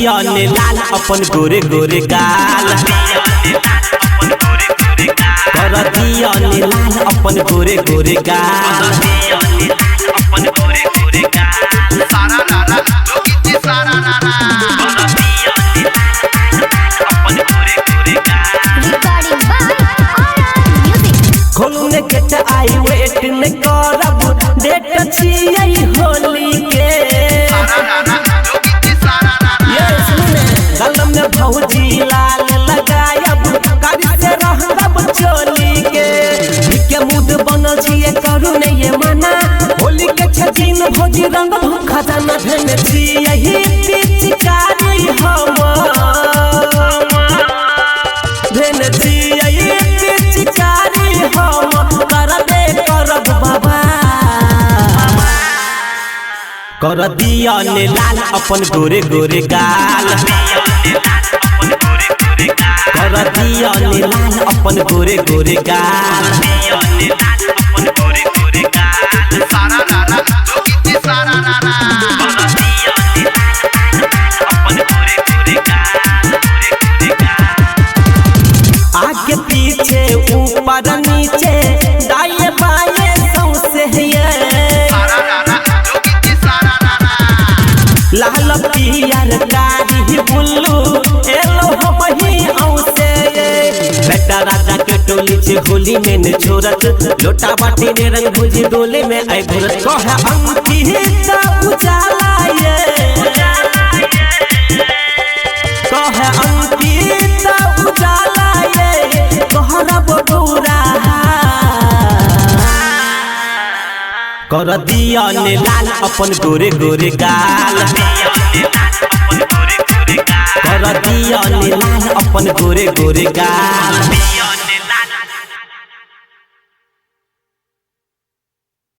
दिया ने लाल अपन गोरे गोरे गाल कर दिया ने लाल अपन गोरे गोरे गाल सारा रारा जोगी सारा रारा खोलू ने गेट आई वेट ने करब डेट छियै होली के गलम में भौजी लाल लगायब कारी से रहब चोली के मूड बनल छियै करू ने ये मना होली के छजीन भौजी रंग खजाना धन छियै पिचकारी हम धन छियै पिचकारी हम करबे करब बाबा कर दिया ने लाल अपन गोरे गोरे गाल कर दिया ने लाल अपन गोरे गोरे गाल सारा रारा जोगी सारा रारा आगे पीछे ऊपर नीचे दाएं बाएं सौंसे लाल पियर कारी बुल्लू एलो हम ही औसे बेटा राजा के टोली से होली में ने छोरत लोटा बाटी ने रंग भुजी डोले में आई भरत कहे अंकित उजाला ये कहे अंकित उजाला ये कहरा बबूरा कर दिया ने लाल अपन गोरे गोरे गाल कर दिया ने लाल अपन गोरे गोरे गाल।